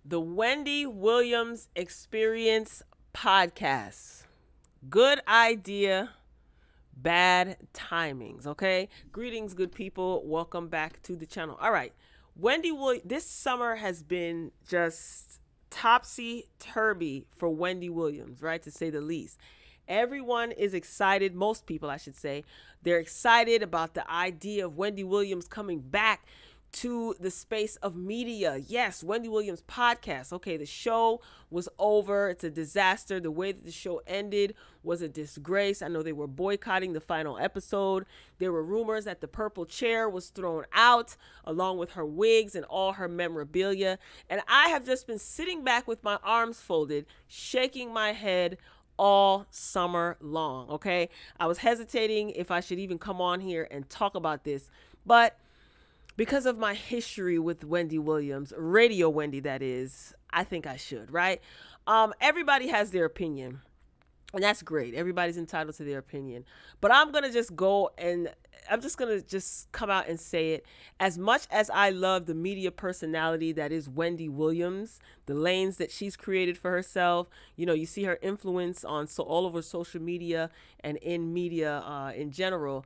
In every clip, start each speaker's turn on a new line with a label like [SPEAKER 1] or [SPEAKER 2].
[SPEAKER 1] The Wendy Williams Experience Podcast. Good idea, bad timings, okay? Greetings, good people. Welcome back to the channel. All right. Wendy Williams, this summer has been just topsy-turvy for Wendy Williams, right, to say the least. Everyone is excited, most people I should say. They're excited about the idea of Wendy Williams coming back to the space of media. Yes, Wendy Williams podcast. Okay, the show was over. It's a disaster. The way that the show ended was a disgrace. I know they were boycotting the final episode. There were rumors that the purple chair was thrown out along with her wigs and all her memorabilia. And I have just been sitting back with my arms folded, shaking my head all summer long. Okay, I was hesitating if I should even come on here and talk about this, but because of my history with Wendy Williams, Radio Wendy that is, I think I should, right? Everybody has their opinion, and that's great. Everybody's entitled to their opinion. But I'm going to just go and I'm just going to just come out and say it. As much as I love the media personality that is Wendy Williams, the lanes that she's created for herself, you know, you see her influence on all over social media and in media in general.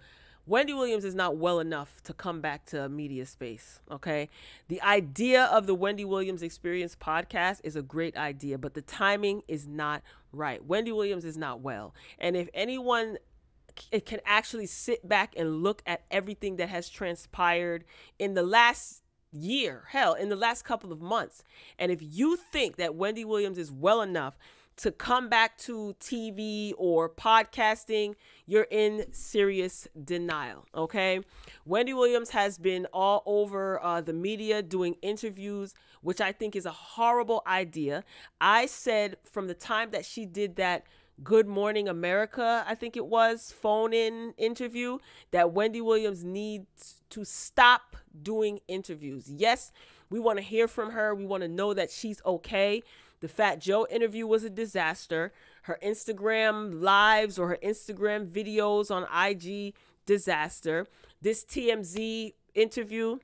[SPEAKER 1] Wendy Williams is not well enough to come back to a media space, okay? The idea of the Wendy Williams Experience podcast is a great idea, but the timing is not right. Wendy Williams is not well. And if anyone can actually sit back and look at everything that has transpired in the last year, hell, in the last couple of months, and if you think that Wendy Williams is well enough to come back to TV or podcasting, you're in serious denial, okay? Wendy Williams has been all over the media doing interviews, which I think is a horrible idea. I said from the time that she did that Good Morning America, I think it was, phone-in interview, that Wendy Williams needs to stop doing interviews. Yes, we want to hear from her. We want to know that she's okay. The Fat Joe interview was a disaster. Her Instagram lives or her Instagram videos on IG, disaster. This TMZ interview,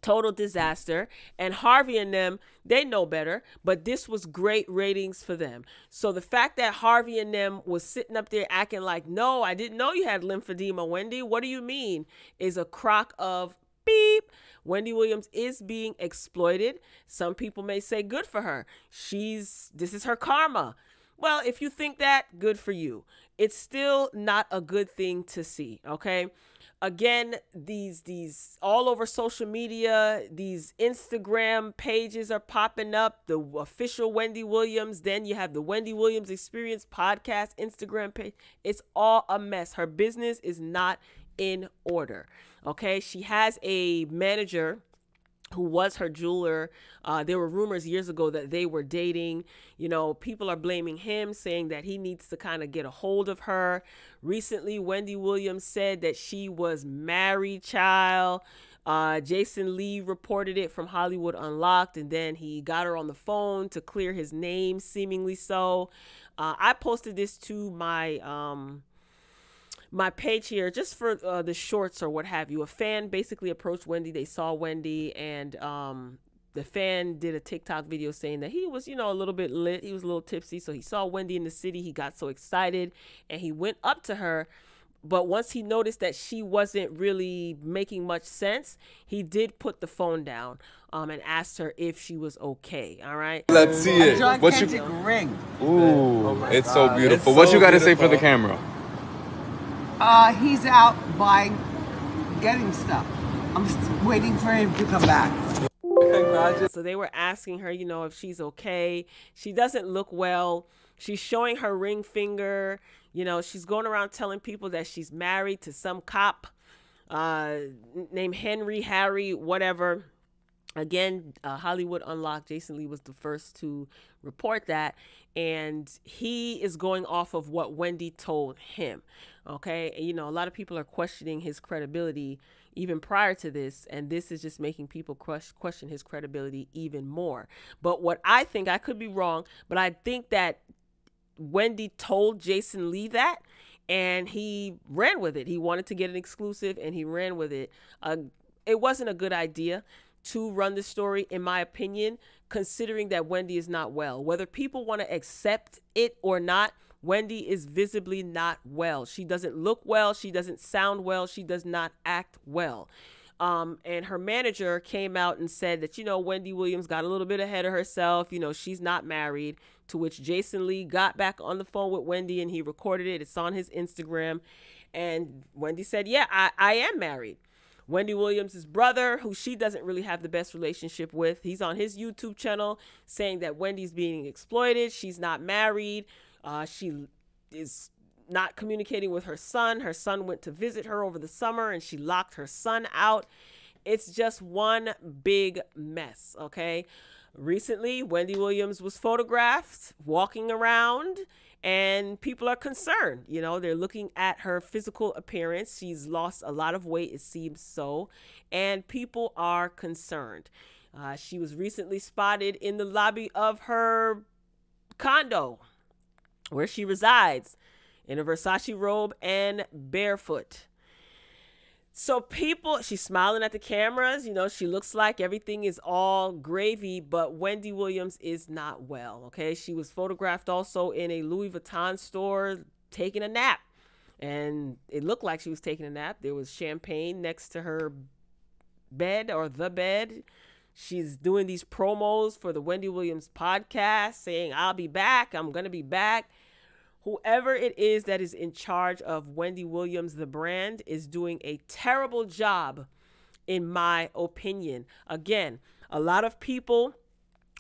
[SPEAKER 1] total disaster. And Harvey and them, they know better, but this was great ratings for them. So the fact that Harvey and them was sitting up there acting like, no, I didn't know you had lymphedema, Wendy. What do you mean? Is a crock of beep. Wendy Williams is being exploited. Some people may say good for her. This is her karma. Well, if you think that, good for you. It's still not a good thing to see, okay? Again, these all over social media, these Instagram pages are popping up, the official Wendy Williams, then you have the Wendy Williams Experience podcast Instagram page. It's all a mess. Her business is not in order. Okay, she has a manager who was her jeweler. There were rumors years ago that they were dating. You know, people are blaming him, saying that he needs to kind of get a hold of her. Recently, Wendy Williams said that she was married, child. Jason Lee reported it from Hollywood Unlocked, and then he got her on the phone to clear his name, seemingly so. I posted this to my page here just for the shorts or what have you. A fan basically approached Wendy. They saw Wendy, and the fan did a TikTok video saying that he was, you know, a little bit lit. He was a little tipsy. So he saw Wendy in the city. He got so excited and he went up to her. But once he noticed that she wasn't really making much sense, he did put the phone down and asked her if she was okay. All right.
[SPEAKER 2] Let's see it.
[SPEAKER 3] What you ring?
[SPEAKER 2] Ooh, oh it's so beautiful. What you got to say for the camera?
[SPEAKER 3] He's out buying, getting stuff. I'm just waiting for him to come back.
[SPEAKER 1] So they were asking her, you know, if she's okay. She doesn't look well. She's showing her ring finger. You know, she's going around telling people that she's married to some cop named Harry, whatever. Again, Hollywood Unlocked, Jason Lee was the first to report that, and he is going off of what Wendy told him, okay? And, you know, a lot of people are questioning his credibility even prior to this, and this is just making people question his credibility even more. But what I think, I could be wrong, but I think that Wendy told Jason Lee that, and he ran with it. He wanted to get an exclusive, and he ran with it. It wasn't a good idea to run the story, in my opinion, considering that Wendy is not well. Whether people want to accept it or not, Wendy is visibly not well. She doesn't look well. She doesn't sound well. She does not act well. And her manager came out and said that, Wendy Williams got a little bit ahead of herself. She's not married, to which Jason Lee got back on the phone with Wendy and he recorded it. It's on his Instagram. And Wendy said, yeah, I am married. Wendy Williams' brother, who she doesn't really have the best relationship with, he's on his YouTube channel saying that Wendy's being exploited. She's not married. She is not communicating with her son. Her son went to visit her over the summer and she locked her son out. It's just one big mess, okay? Recently, Wendy Williams was photographed walking around and people are concerned. They're looking at her physical appearance. She's lost a lot of weight, it seems so, and people are concerned. She was recently spotted in the lobby of her condo where she resides in a Versace robe and barefoot. So she's smiling at the cameras. She looks like everything is all gravy, but Wendy Williams is not well. Okay. She was photographed also in a Louis Vuitton store taking a nap, and it looked like she was taking a nap. There was champagne next to her bed, or the bed. She's doing these promos for the Wendy Williams podcast saying, I'll be back. I'm going to be back. Whoever it is that is in charge of Wendy Williams, the brand, is doing a terrible job, in my opinion. Again, a lot of people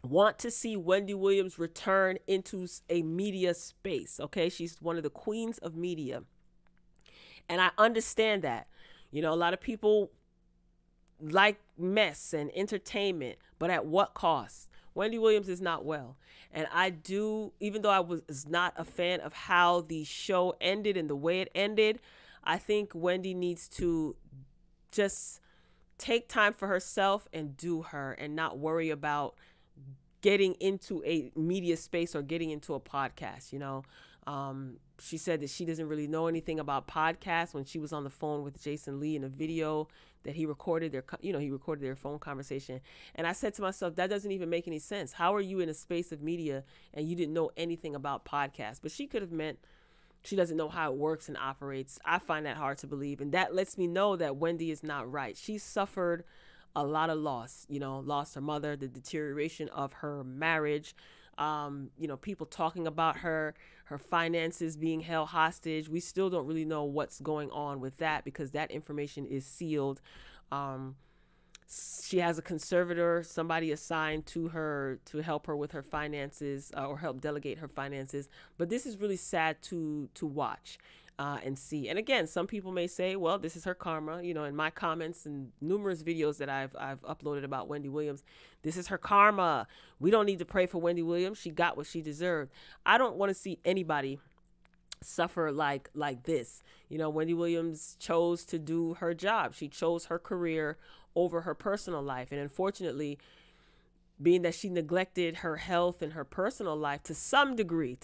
[SPEAKER 1] want to see Wendy Williams return into a media space. Okay, she's one of the queens of media. And I understand that. A lot of people like mess and entertainment, but at what cost? Wendy Williams is not well. And even though I was not a fan of how the show ended and the way it ended, I think Wendy needs to just take time for herself and do her, and not worry about getting into a media space or getting into a podcast. She said that she doesn't really know anything about podcasts when she was on the phone with Jason Lee in a video that he recorded their phone conversation. And I said to myself, that doesn't even make any sense. How are you in a space of media and you didn't know anything about podcasts? But she could have meant she doesn't know how it works and operates. I find that hard to believe. And that lets me know that Wendy is not right. She suffered a lot of loss, lost her mother, the deterioration of her marriage, people talking about her finances being held hostage. We still don't really know what's going on with that because that information is sealed. She has a conservator, somebody assigned to her to help her with her finances, or help delegate her finances. But this is really sad to watch and see. And again, some people may say, well, this is her karma. In my comments and numerous videos that I've uploaded about Wendy Williams, this is her karma. We don't need to pray for Wendy Williams. She got what she deserved. I don't want to see anybody suffer like this. Wendy Williams chose to do her job. She chose her career over her personal life. And unfortunately, being that she neglected her health and her personal life to some degree,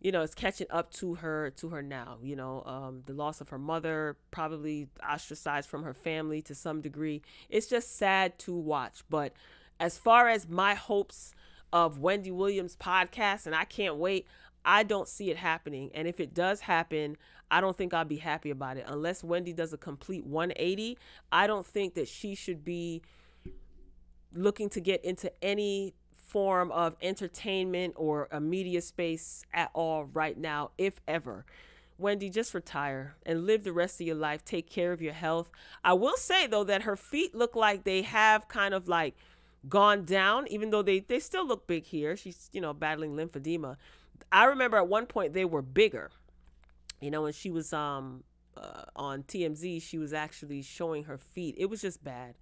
[SPEAKER 1] it's catching up to her now. The loss of her mother, probably ostracized from her family to some degree. It's just sad to watch. But as far as my hopes of Wendy Williams' podcast, and I can't wait, I don't see it happening. And if it does happen, I don't think I'll be happy about it. Unless Wendy does a complete 180, I don't think that she should be looking to get into any form of entertainment or a media space at all right now, if ever. Wendy, just retire and live the rest of your life. Take care of your health. I will say, though, that her feet look like they have kind of like gone down, even though they still look big here. She's, battling lymphedema. I remember at one point they were bigger. When she was on TMZ, she was actually showing her feet. It was just bad.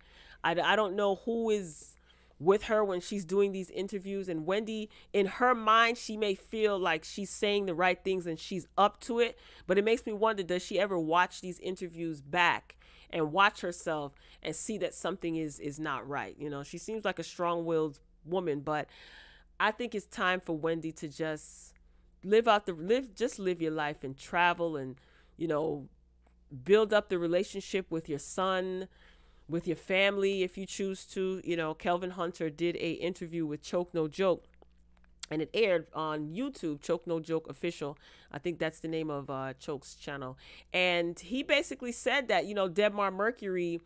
[SPEAKER 1] I don't know who is with her when she's doing these interviews, and Wendy, in her mind, she may feel like she's saying the right things and she's up to it, but it makes me wonder, does she ever watch these interviews back and watch herself and see that something is not right? She seems like a strong-willed woman, but I think it's time for Wendy to just live your life and travel and, build up the relationship with your son, with your family if you choose to. You know, Kelvin Hunter did a interview with Choke No Joke, and it aired on YouTube, Choke No Joke Official. I think that's the name of Choke's channel. And he basically said that, you know, Debmar Mercury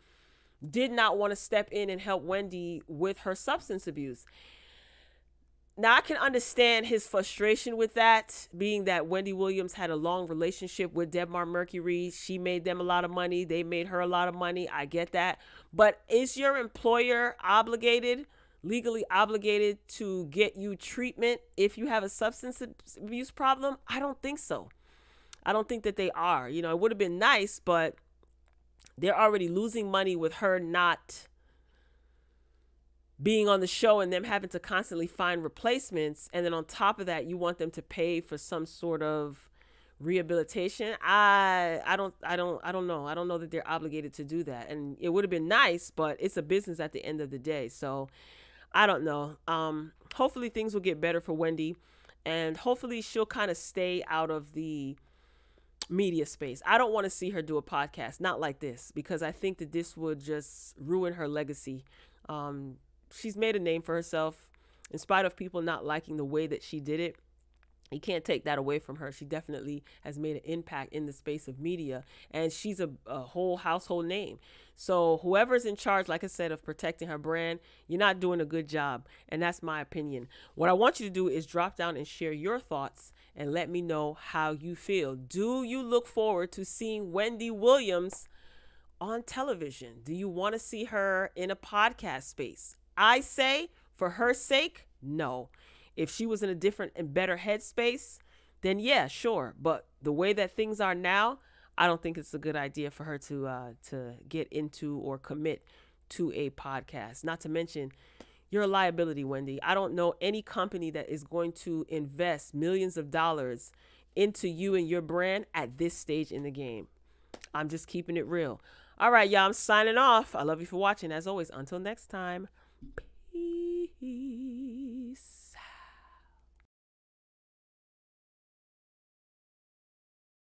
[SPEAKER 1] did not want to step in and help Wendy with her substance abuse. Now, I can understand his frustration with that, being that Wendy Williams had a long relationship with Debmar Mercury. She made them a lot of money. They made her a lot of money. I get that. But is your employer obligated, legally obligated, to get you treatment if you have a substance abuse problem? I don't think so. I don't think that they are. You know, it would have been nice, but they're already losing money with her not being on the show and them having to constantly find replacements. And then on top of that, you want them to pay for some sort of rehabilitation. I don't know. I don't know that they're obligated to do that. And it would have been nice, but it's a business at the end of the day. So I don't know. Hopefully things will get better for Wendy, and hopefully she'll kind of stay out of the media space. I don't want to see her do a podcast, not like this, because I think that this would just ruin her legacy. She's made a name for herself in spite of people not liking the way that she did it. You can't take that away from her. She definitely has made an impact in the space of media, and she's a whole household name. So whoever's in charge, like I said, of protecting her brand, you're not doing a good job. And that's my opinion. What I want you to do is drop down and share your thoughts and let me know how you feel. Do you look forward to seeing Wendy Williams on television? Do you want to see her in a podcast space? I say, for her sake, no. If she was in a different and better headspace, then yeah, sure. But the way that things are now, I don't think it's a good idea for her to get into or commit to a podcast. Not to mention, you're a liability, Wendy. I don't know any company that is going to invest millions of dollars into you and your brand at this stage in the game. I'm just keeping it real. All right, y'all, I'm signing off. I love you for watching. As always, until next time. Peace.